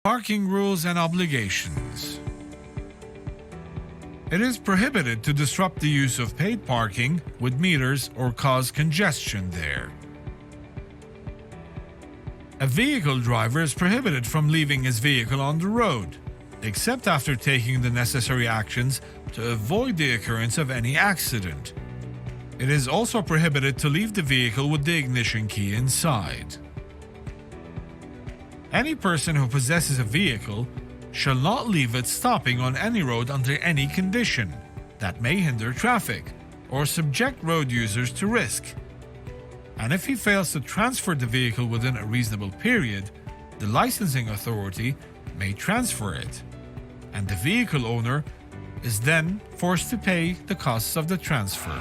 Parking rules and obligations. It is prohibited to disrupt the use of paid parking with meters or cause congestion there. A vehicle driver is prohibited from leaving his vehicle on the road, except after taking the necessary actions to avoid the occurrence of any accident. It is also prohibited to leave the vehicle with the ignition key inside. Any person who possesses a vehicle shall not leave it stopping on any road under any condition that may hinder traffic or subject road users to risk. And if he fails to transfer the vehicle within a reasonable period, the licensing authority may transfer it, and the vehicle owner is then forced to pay the costs of the transfer.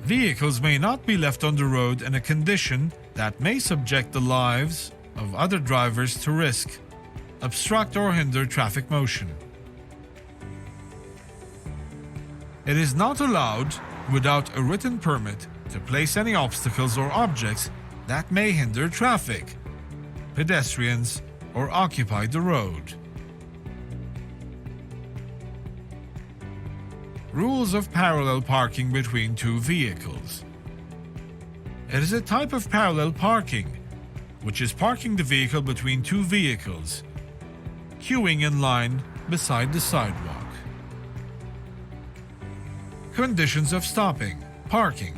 Vehicles may not be left on the road in a condition that may subject the lives of other drivers to risk, obstruct or hinder traffic motion. It is not allowed, without a written permit, to place any obstacles or objects that may hinder traffic, pedestrians, or occupy the road. Rules of parallel parking between two vehicles. It is a type of parallel parking, which is parking the vehicle between two vehicles, queuing in line beside the sidewalk. Conditions of stopping, parking.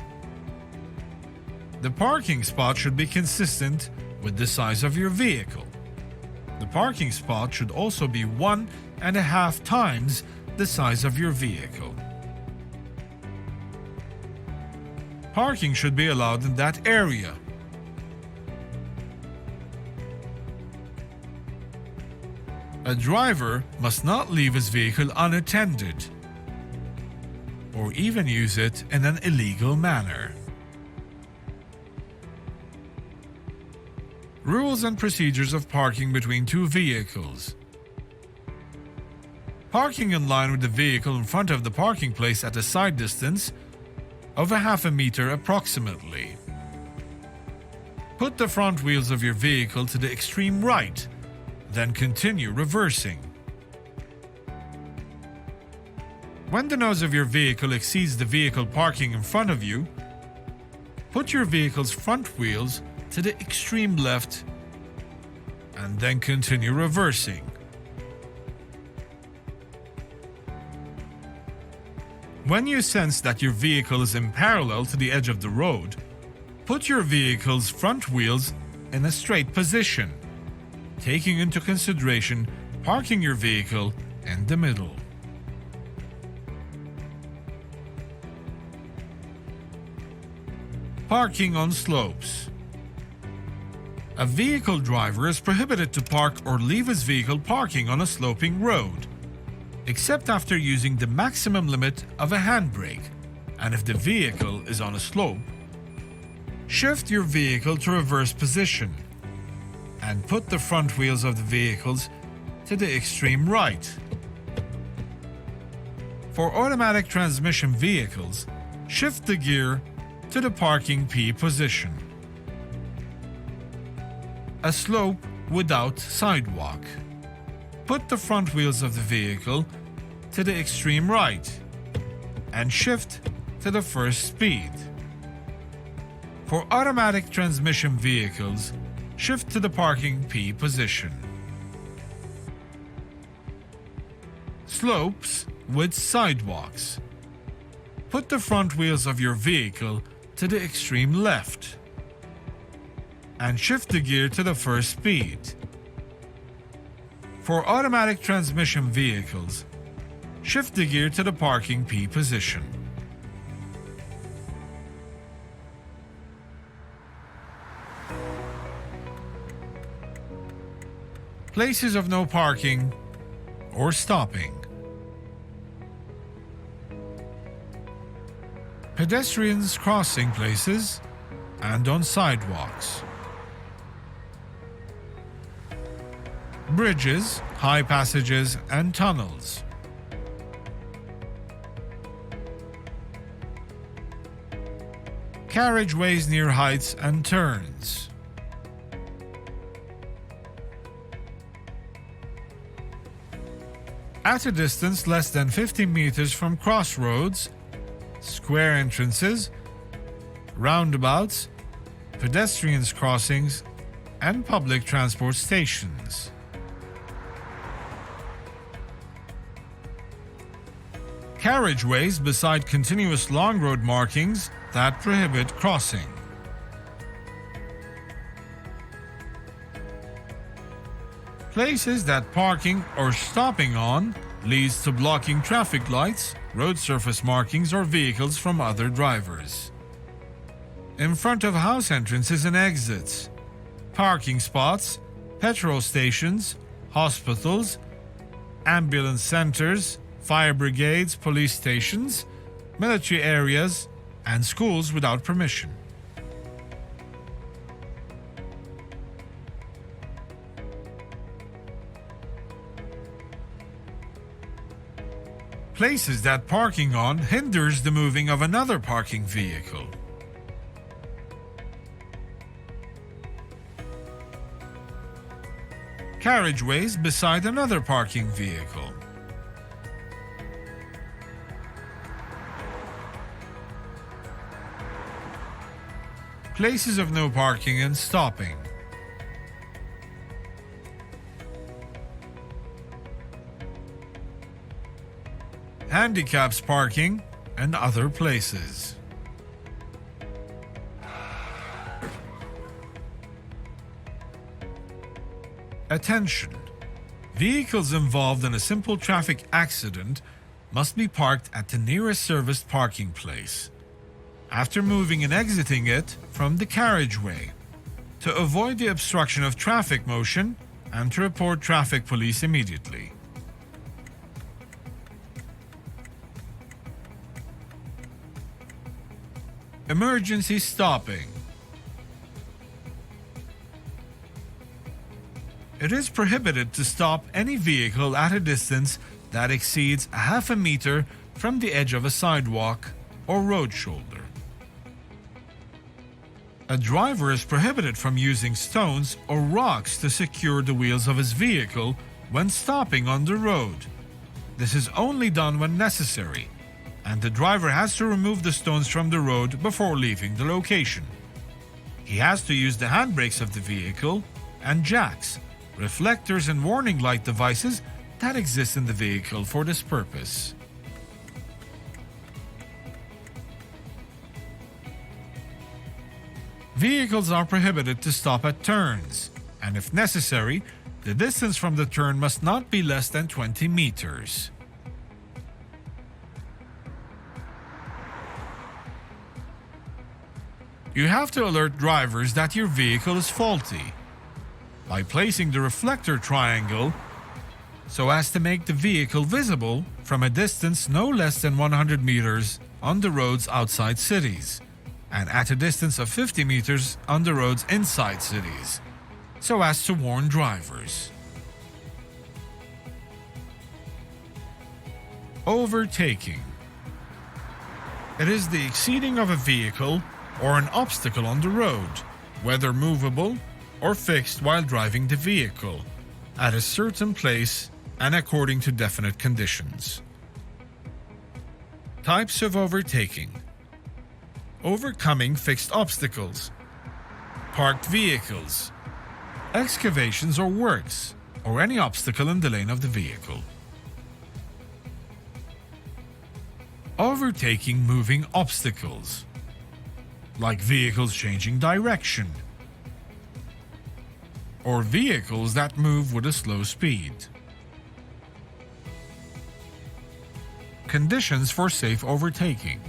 The parking spot should be consistent with the size of your vehicle. The parking spot should also be 1.5 times the size of your vehicle. Parking should be allowed in that area. A driver must not leave his vehicle unattended or even use it in an illegal manner. Rules and procedures of parking between two vehicles. Parking in line with the vehicle in front of the parking place at a side distance of 0.5 meter approximately. Put the front wheels of your vehicle to the extreme right, then continue reversing. When the nose of your vehicle exceeds the vehicle parking in front of you, put your vehicle's front wheels to the extreme left and then continue reversing. When you sense that your vehicle is in parallel to the edge of the road, put your vehicle's front wheels in a straight position, taking into consideration parking your vehicle in the middle. Parking on slopes. A vehicle driver is prohibited to park or leave his vehicle parking on a sloping road, except after using the maximum limit of a handbrake, and if the vehicle is on a slope, shift your vehicle to reverse position and put the front wheels of the vehicles to the extreme right. For automatic transmission vehicles, shift the gear to the parking P position. A slope without sidewalk. Put the front wheels of the vehicle to the extreme right and shift to the first speed. For automatic transmission vehicles, shift to the parking P position. Slopes with sidewalks. Put the front wheels of your vehicle to the extreme left and shift the gear to the first speed. For automatic transmission vehicles, shift the gear to the parking P position. Places of no parking or stopping. Pedestrians crossing places and on sidewalks. Bridges, high passages, and tunnels. Carriageways near heights and turns. At a distance less than 50 meters from crossroads, square entrances, roundabouts, pedestrians crossings, and public transport stations. Carriageways beside continuous long road markings that prohibit crossing. Places that parking or stopping on leads to blocking traffic lights, road surface markings, or vehicles from other drivers. In front of house entrances and exits, parking spots, petrol stations, hospitals, ambulance centers, fire brigades, police stations, military areas, and schools without permission. Places that parking on hinders the moving of another parking vehicle. Carriageways beside another parking vehicle. Places of no parking and stopping. Handicaps parking and other places. Attention! Vehicles involved in a simple traffic accident must be parked at the nearest serviced parking place, after moving and exiting it from the carriageway, to avoid the obstruction of traffic motion and to report traffic police immediately. Emergency stopping. It is prohibited to stop any vehicle at a distance that exceeds a half a meter from the edge of a sidewalk or road shoulder. A driver is prohibited from using stones or rocks to secure the wheels of his vehicle when stopping on the road. This is only done when necessary, and the driver has to remove the stones from the road before leaving the location. He has to use the handbrakes of the vehicle and jacks, reflectors and warning light devices that exist in the vehicle for this purpose. Vehicles are prohibited to stop at turns, and if necessary, the distance from the turn must not be less than 20 meters. You have to alert drivers that your vehicle is faulty by placing the reflector triangle so as to make the vehicle visible from a distance no less than 100 meters on the roads outside cities, and at a distance of 50 meters on the roads inside cities, so as to warn drivers. Overtaking. It is the exceeding of a vehicle or an obstacle on the road, whether movable or fixed while driving the vehicle, at a certain place and according to definite conditions. Types of overtaking. Overcoming fixed obstacles, parked vehicles, excavations or works, or any obstacle in the lane of the vehicle. Overtaking moving obstacles, like vehicles changing direction, or vehicles that move with a slow speed. Conditions for safe overtaking.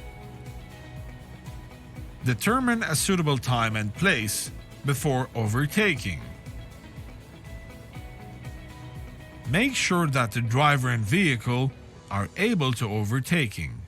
Determine a suitable time and place before overtaking. Make sure that the driver and vehicle are able to overtaking.